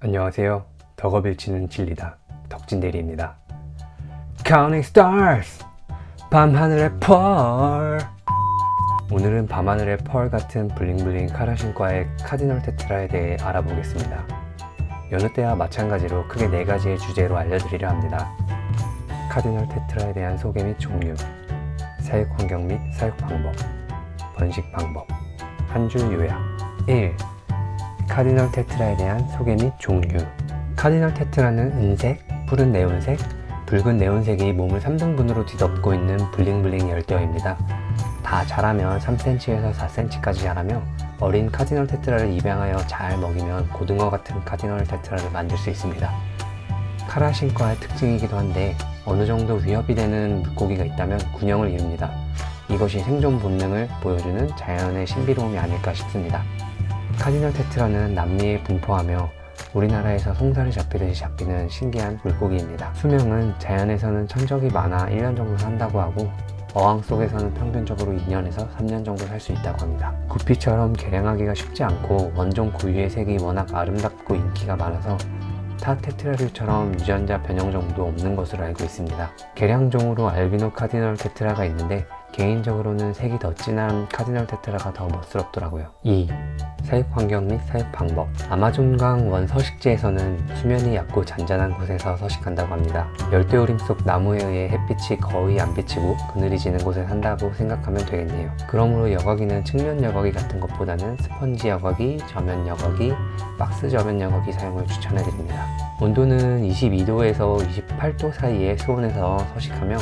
안녕하세요. 덕업일치는 진리다. 덕진대리입니다. Counting Stars! 밤하늘의 펄! 오늘은 밤하늘의 펄 같은 블링블링 카라신과의 카디널 테트라에 대해 알아보겠습니다. 여느 때와 마찬가지로 크게 4가지의 주제로 알려드리려 합니다. 카디널 테트라에 대한 소개 및 종류, 사육 환경 및 사육 방법, 번식 방법, 한 줄 요약. 1. 카디널 테트라에 대한 소개 및 종류. 카디널 테트라는 은색, 푸른 네온색, 붉은 네온색이 몸을 3등분으로 뒤덮고 있는 블링블링 열대어입니다. 다 자라면 3cm에서 4cm까지 자라며 어린 카디널 테트라를 입양하여 잘 먹이면 고등어 같은 카디널 테트라를 만들 수 있습니다. 카라신과의 특징이기도 한데 어느 정도 위협이 되는 물고기가 있다면 군형을 이룹니다. 이것이 생존 본능을 보여주는 자연의 신비로움이 아닐까 싶습니다. 카디널 테트라는 남미에 분포하며 우리나라에서 송사를 잡히듯이 잡히는 신기한 물고기입니다. 수명은 자연에서는 천적이 많아 1년 정도 산다고 하고 어항 속에서는 평균적으로 2년에서 3년 정도 살 수 있다고 합니다. 구피처럼 개량하기가 쉽지 않고 원종 고유의 색이 워낙 아름답고 인기가 많아서 타 테트라류처럼 유전자 변형 정도 없는 것으로 알고 있습니다. 개량종으로 알비노 카디널 테트라가 있는데 개인적으로는 색이 더 진한 카디널 테트라가 더 멋스럽더라고요. 2. 사육 환경 및 사육 방법. 아마존강 원서식지에서는 수면이 얕고 잔잔한 곳에서 서식한다고 합니다. 열대우림 속 나무에 의해 햇빛이 거의 안 비치고 그늘이 지는 곳에 산다고 생각하면 되겠네요. 그러므로 여과기는 측면 여과기 같은 것보다는 스펀지 여과기, 저면 여과기, 박스 저면 여과기 사용을 추천해드립니다. 온도는 22도에서 28도 사이의 수온에서 서식하며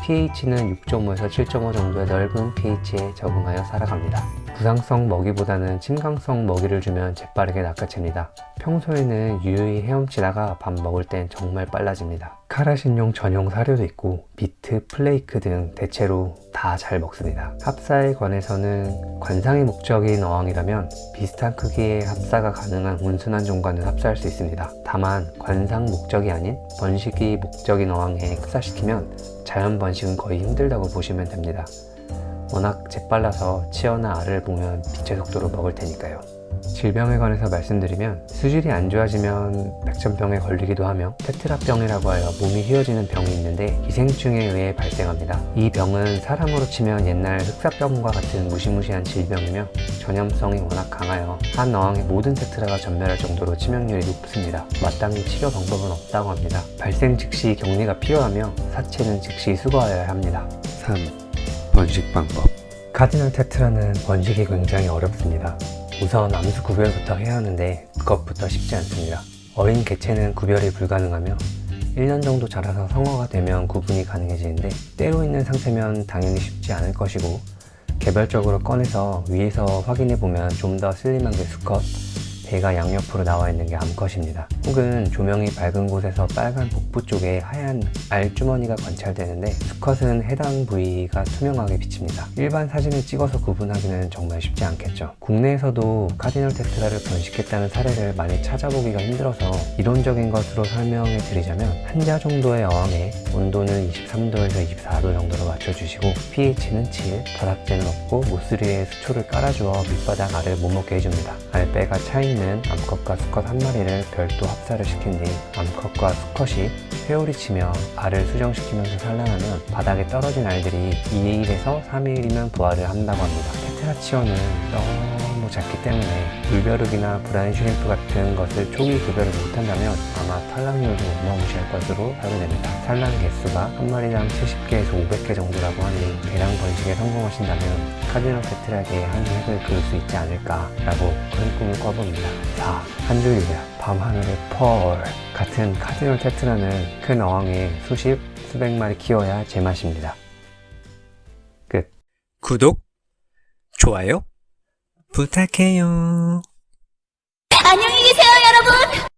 pH는 6.5에서 7.5 정도의 넓은 pH에 적응하여 살아갑니다. 부상성 먹이보다는 침강성 먹이를 주면 재빠르게 낚아챕니다. 평소에는 유유히 헤엄치다가 밥 먹을 땐 정말 빨라집니다. 카라신용 전용 사료도 있고 비트, 플레이크 등 대체로 다 잘 먹습니다. 합사에 관해서는 관상이 목적인 어항이라면 비슷한 크기의 합사가 가능한 온순한 종과는 합사할 수 있습니다. 다만 관상 목적이 아닌 번식이 목적인 어항에 합사시키면 자연 번식은 거의 힘들다고 보시면 됩니다. 워낙 재빨라서 치어나 알을 보면 빛의 속도로 먹을 테니까요. 질병에 관해서 말씀드리면 수질이 안 좋아지면 백전병에 걸리기도 하며 테트라병이라고 하여 몸이 휘어지는 병이 있는데 기생충에 의해 발생합니다. 이 병은 사람으로 치면 옛날 흑사병과 같은 무시무시한 질병이며 전염성이 워낙 강하여 한 어항의 모든 테트라가 전멸할 정도로 치명률이 높습니다. 마땅히 치료 방법은 없다고 합니다. 발생 즉시 격리가 필요하며 사체는 즉시 수거하여야 합니다. 3. 번식 방법. 카디널 테트라는 번식이 굉장히 어렵습니다. 우선 암수 구별부터 해야 하는데 그것부터 쉽지 않습니다. 어린 개체는 구별이 불가능하며 1년 정도 자라서 성어가 되면 구분이 가능해지는데 때로 있는 상태면 당연히 쉽지 않을 것이고 개별적으로 꺼내서 위에서 확인해보면 좀 더 슬림한 게 수컷, 배가 양옆으로 나와 있는 게 암컷입니다. 혹은 조명이 밝은 곳에서 빨간 복부 쪽에 하얀 알주머니가 관찰되는데 수컷은 해당 부위가 투명하게 비칩니다. 일반 사진을 찍어서 구분하기는 정말 쉽지 않겠죠. 국내에서도 카디널 테트라를 번식했다는 사례를 많이 찾아보기가 힘들어서 이론적인 것으로 설명해 드리자면 한자 정도의 어항에 온도는 23도에서 24도 정도로 맞춰주시고 pH는 7, 바닥재는 없고 모스리에 수초를 깔아주어 밑바닥 알을 못 먹게 해줍니다. 알배가 차있는 암컷과 수컷 한 마리를 별도 합사를 시킨 뒤 암컷과 수컷이 회오리 치며 알을 수정시키면서 산란하면 바닥에 떨어진 알들이 2일에서 3일이면 부화를 한다고 합니다. 테트라치어는 너무 작기 때문에 물벼룩이나 브라운 슈림프 같은 것을 초기 구별을 못한다면 아마 탈락률도 어마무시할 것으로 사료됩니다. 산란 개수가 한 마리당 70개에서 500개 정도라고 하니 대량 번식에 성공하신다면 카디널 테트라에게 한 획을 그을 수 있지 않을까라고 큰 꿈을 꿔봅니다. 4. 한 줄 요약. 밤하늘의 펄 같은 카디널 테트라는 큰 어항에 수십, 수백 마리 키워야 제맛입니다. 끝. 구독, 좋아요 부탁해요. 안녕히 계세요, 여러분!